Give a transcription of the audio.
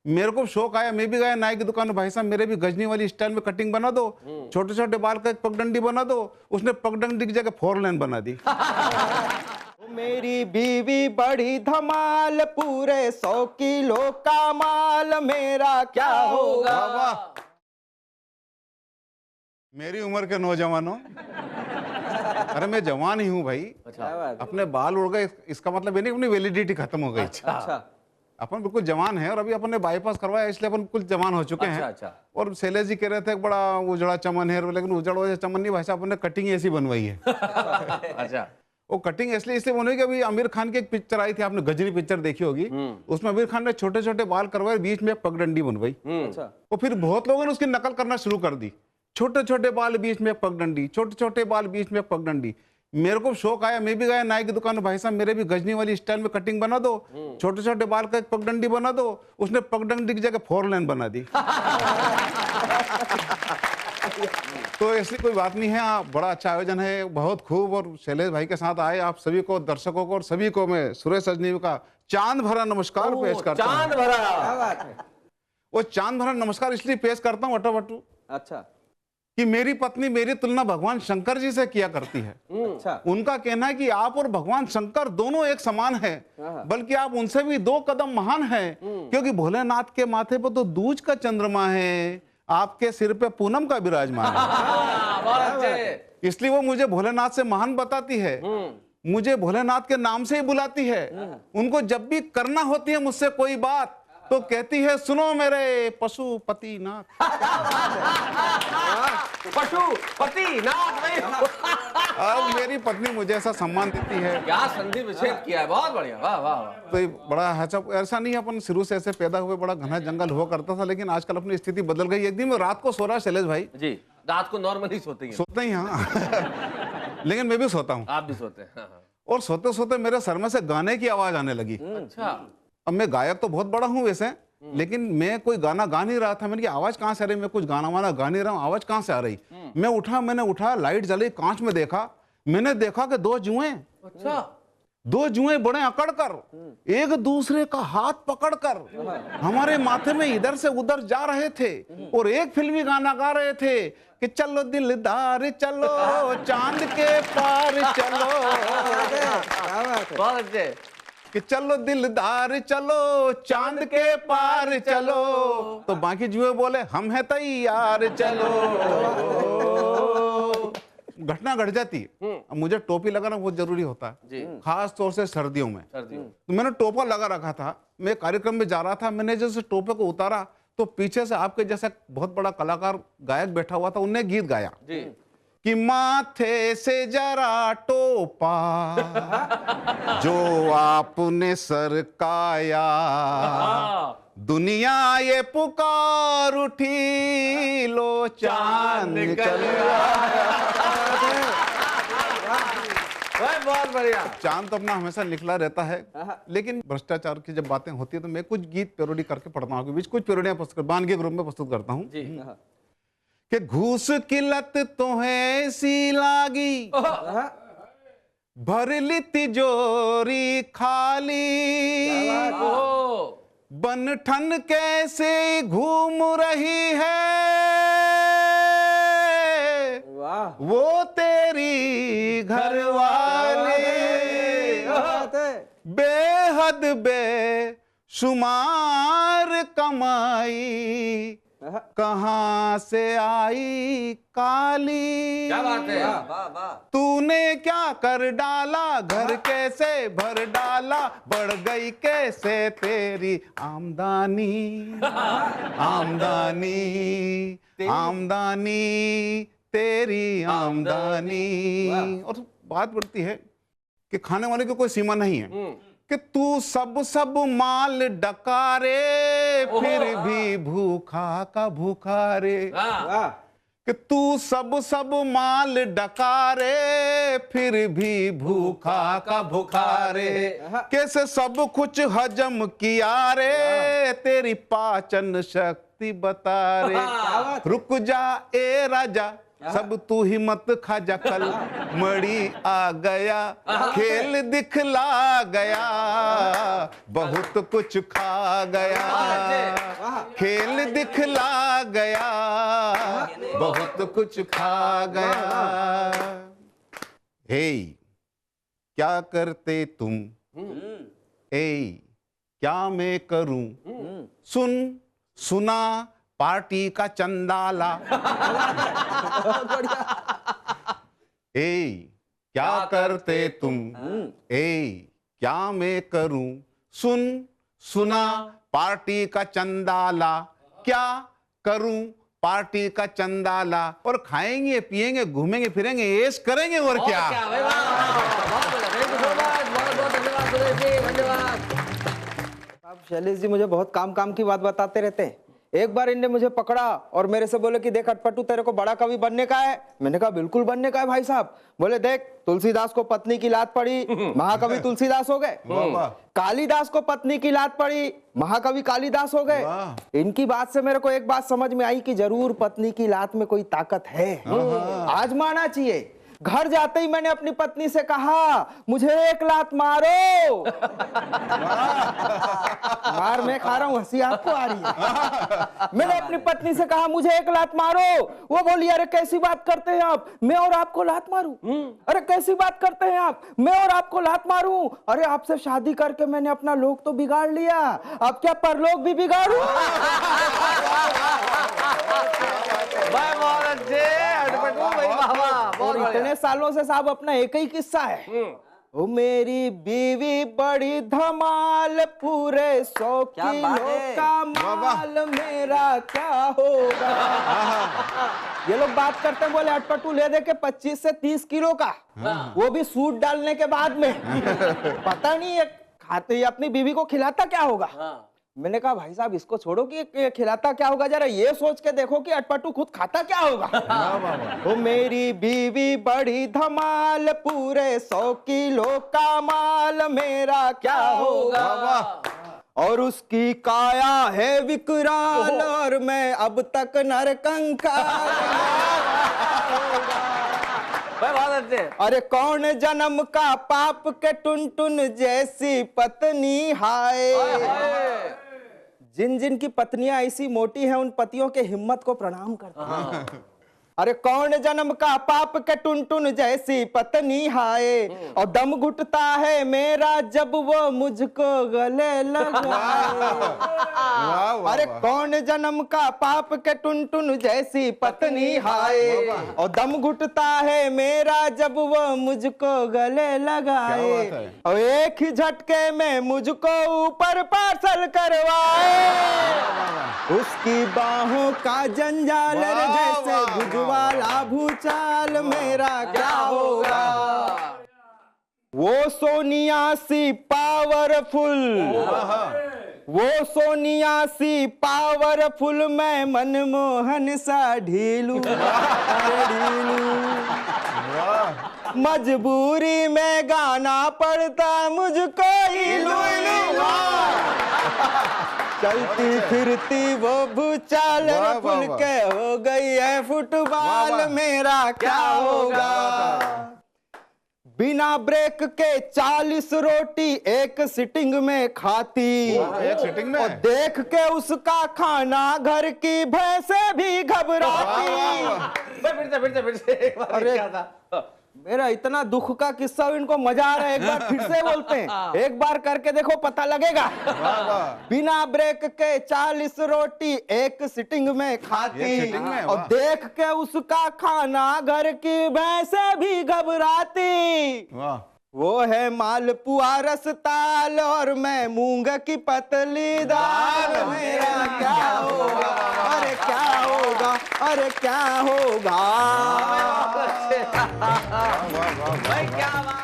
मेरे को शौक आया, मैं भी गया नाई की दुकान में, भाई साहब मेरे भी गजनी वाली स्टाइल में कटिंग बना दो, छोटे छोटे बाल का एक पगडंडी बना दो। उसने पगडंडी की जगह 4 लेन बना दी। मेरी बीवी बड़ी धमाल, पूरे 100 किलो का माल, मेरा क्या होगा। वाह, मेरी उम्र के नौजवानों, अरे मैं जवान ही हूँ भाई। अपने बाल उड़ गए इसका मतलब ये नहीं अपनी वैलिडिटी खत्म हो गई। अच्छा, अपन बिल्कुल जवान है और अभी अपन ने बाईपास करवाया इसलिए अपन बिल्कुल जवान हो चुके हैं। और शैलेश जी कह रहे थे बड़ा उजड़ा चमन है, लेकिन उजड़ा चमन नहीं भाई साहब, अपन ने कटिंग ऐसी बनवाई है। अच्छा, वो कटिंग इसलिए बनवाई कि अभी आमिर खान की एक पिक्चर आई थी, आपने गजनी पिक्चर देखी होगी, उसमें आमिर खान ने छोटे छोटे बाल करवाए, बीच में एक पगडंडी बनवाई। और फिर बहुत लोगों ने उसकी नकल करना शुरू कर दी, छोटे छोटे बाल बीच में पगडंडी, छोटे छोटे बाल बीच में पगडंडी। मेरे को शौक आया, मैं भी गया नाई की दुकान में, भाई साहब मेरे भी गजनी वाली स्टाइल में कटिंग बना दो, छोटे छोटे बाल का एक पगडंडी बना दो। उसने पगडंडी की जगह 4 लेन बना दी। तो ऐसी कोई बात नहीं है, आप बड़ा अच्छा आयोजन है, बहुत खूब। और शैलेश भाई के साथ आए आप सभी को, दर्शकों को और सभी को मैं सुरेश अजनबी का चांद भरा नमस्कार पेश करता हूं। चांद भरा, क्या बात है। वो चांद भरा नमस्कार इसलिए पेश करता हूं अटू अच्छा, कि मेरी पत्नी मेरी तुलना भगवान शंकर जी से किया करती है। अच्छा, उनका कहना है कि आप और भगवान शंकर दोनों एक समान हैं, बल्कि आप उनसे भी 2 कदम महान हैं, क्योंकि भोलेनाथ के माथे पर तो दूज का चंद्रमा है, आपके सिर पे पूनम का विराजमान है। इसलिए वो मुझे भोलेनाथ से महान बताती है, मुझे भोलेनाथ के नाम से ही बुलाती है। उनको जब भी करना होती है मुझसे कोई बात तो कहती है, सुनो मेरे पशुपति नाथ। पशुपति नाथ भाई। अब मेरी पत्नी मुझे ऐसा सम्मान देती है, क्या संधि विच्छेद किया है, बहुत बढ़िया, वाह वाह वाह। तो ये बड़ा ऐसा नहीं है, अपन शुरू से ऐसे पैदा हुए, बड़ा घना जंगल हुआ करता था, लेकिन आजकल अपनी स्थिति बदल गई। एक दिन मैं रात को सो रहा, शैलेश भाई जी, रात को नॉर्मली सोते हैं? सोते ही, हाँ। लेकिन मैं भी सोता हूँ। आप भी सोते हैं? हाँ। और सोते सोते मेरे सर में से गाने की आवाज आने लगी। अच्छा, अब मैं गायक तो बहुत बड़ा हूँ वैसे, लेकिन मैं कोई गाना गा नहीं रहा था। मैंने कहा आवाज कहाँ से आ रही, मैं कुछ गाना वाना गा नहीं रहा हूँ, आवाज कहाँ से आ रही। मैंने उठा, लाइट जली, कांच में देखा, मैंने देखा कि 2 जुएं, अच्छा, 2 जुएं बड़े अकड़ कर एक दूसरे का हाथ पकड़कर हमारे माथे में इधर से उधर जा रहे थे और एक फिल्मी गाना गा रहे थे कि चलो दिलदार चलो चांद के पार चलो, बहुत अच्छे। कि चलो दिलदार चलो चांद के पार चलो, तो बाकी जुए बोले हम हैं तैयार चलो। घटना घट जाती है। अब मुझे टोपी लगाना बहुत जरूरी होता है, खास तौर से सर्दियों में। तो मैंने टोपा लगा रखा था, मैं कार्यक्रम में जा रहा था, मैंने जैसे टोपे को उतारा तो पीछे से आपके जैसा बहुत बड़ा कलाकार गायक बैठा हुआ था, उनने गीत गाया कि माथे से जरा टोपा जो आपने सरकाया, दुनिया ये पुकार उठी, लो चांद निकल बहुत बढ़िया। चांद तो अपना हमेशा निकला रहता है, लेकिन भ्रष्टाचार की जब बातें होती है तो मैं कुछ गीत पैरोडी करके पढ़ता हूँ, बीच कुछ पैरोडियां बान के ग्रुप में प्रस्तुत करता हूँ कि घूस की लत तो है ऐसी लागी, भर ली तिजोरी खाली, बन ठन कैसे घूम रही है वो तेरी घरवाली, बेहद बेशुमार कमाई कहां से आई काली, क्या बात है, तूने क्या कर डाला, घर कैसे भर डाला, बढ़ गई कैसे तेरी आमदनी, आमदनी आमदनी तेरी आमदनी। और बात बढ़ती है कि खाने वाले की कोई सीमा नहीं है, कि तू सब माल डकारे फिर भी भूखा का भूखा रे, कि तू सब माल डकारे फिर भी भूखा का भूखा रे, कैसे सब कुछ हजम किया रे तेरी पाचन शक्ति बता रे, रुक जा ए राजा सब तू ही मत खा जा, कल मड़ी आ गया खेल दिखला गया बहुत कुछ खा गया। खेल दिखला गया, बहुत कुछ खा गया। हे क्या करते तुम, ए क्या मैं करूं, सुन सुना पार्टी का चंदाला। ए क्या करते तुम, ए क्या मैं करूं, सुन सुना पार्टी का चंदाला। क्या करूं पार्टी का चंदाला, और खाएंगे पिएंगे घूमेंगे फिरेंगे ऐश करेंगे, और क्या। भाई वाह, बहुत बढ़िया, थैंक यू सो मच, बहुत बहुत धन्यवाद सुरेश जी, धन्यवाद। अब शैलेश जी मुझे बहुत काम की बात बताते रहते हैं। एक बार इनने मुझे पकड़ा और मेरे से बोले कि देख अटपटू, तेरे को बड़ा कवि बनने का है। मैंने कहा बिल्कुल बनने का है भाई साहब। बोले देख, तुलसीदास को पत्नी की लात पड़ी, महाकवि तुलसीदास हो गए। कालिदास को पत्नी की लात पड़ी, महाकवि कालिदास हो गए। इनकी बात से मेरे को एक बात समझ में आई कि जरूर पत्नी की लात में कोई ताकत है, आजमाना चाहिए। घर जाते ही मैंने अपनी पत्नी से कहा, मुझे एक लात मारो। मार मैं खा रहा हूं, हंसी आपको आ रही है। मैंने अपनी पत्नी से कहा, मुझे एक लात मारो। वो बोली, अरे कैसी बात करते हैं आप, मैं और आपको लात मारूं? अरे कैसी बात करते हैं आप, मैं और आपको लात मारूं? अरे आपसे शादी करके मैंने अपना लोक तो बिगाड़ लिया, अब क्या परलोक भी बिगाड़ूं? बहुत अच्छे अटपटू भाई, वाह वाह, और इतने सालों से साहब अपना एक ही किस्सा है। ओ मेरी बीवी बड़ी धमाल, पूरे 100 किलो का माल, मेरा क्या होगा? ये लोग बात करते हैं, बोले अटपटू ले दे के 25 से 30 किलो का, वो भी सूट डालने के बाद में। पता नहीं ये खाते, अपनी बीवी को खिलाता क्या होगा। मैंने कहा भाई साहब इसको छोड़ो कि खिलाता क्या होगा, जरा ये सोच के देखो कि अटपटू खुद खाता क्या होगा। ओ मेरी बीवी बड़ी धमाल, पूरे 100 किलो का माल, मेरा क्या होगा? और उसकी काया है विकराल, और मैं अब तक नरकंकाल। बहुत अच्छे। अरे कौन जन्म का पाप के टुन जैसी पत्नी, हाय। जिन जिन की पत्नियां ऐसी मोटी हैं, उन पतियों के हिम्मत को प्रणाम करता हूं। अरे कौन जन्म का पाप के टुन जैसी पत्नी, हाय। और दम घुटता है मेरा जब वो मुझको गले लगाए। अरे कौन जन्म का पाप के टुन जैसी पत्नी, हाय। और दम घुटता है मेरा जब वो मुझको गले लगाए, और एक ही झटके में मुझको ऊपर पार्सल करवाए। उसकी बाहों का जंजाल जैसे भुजवाला भूचाल, मेरा क्या होगा? वो सोनिया सी पावरफुल, वो सोनिया सी पावरफुल, मैं मनमोहन सा ढीलू। मजबूरी में गाना पड़ता मुझको इलू इलू। चलती फिरती वो भूचाल, फुल के हो गई है फुटबॉल, मेरा क्या होगा? बिना ब्रेक के 40 रोटी एक सिटिंग में खाती, एक सिटिंग में? और देख के उसका खाना घर की भैंसे भी घबराती। फिर से एक बार अरे क्या था? मेरा इतना दुख का किस्सा, इनको मजा आ रहा है, एक बार फिर से बोलते हैं, एक बार करके देखो पता लगेगा। बिना ब्रेक के 40 रोटी एक सिटिंग में खाती, और देख के उसका खाना घर की भैंसे भी घबराती। वो है मालपुआ रसताल, और मैं मूंग की पतली दाल, मेरा क्या होगा? अरे क्या होगा? अरे क्या होगा? भाई क्या बात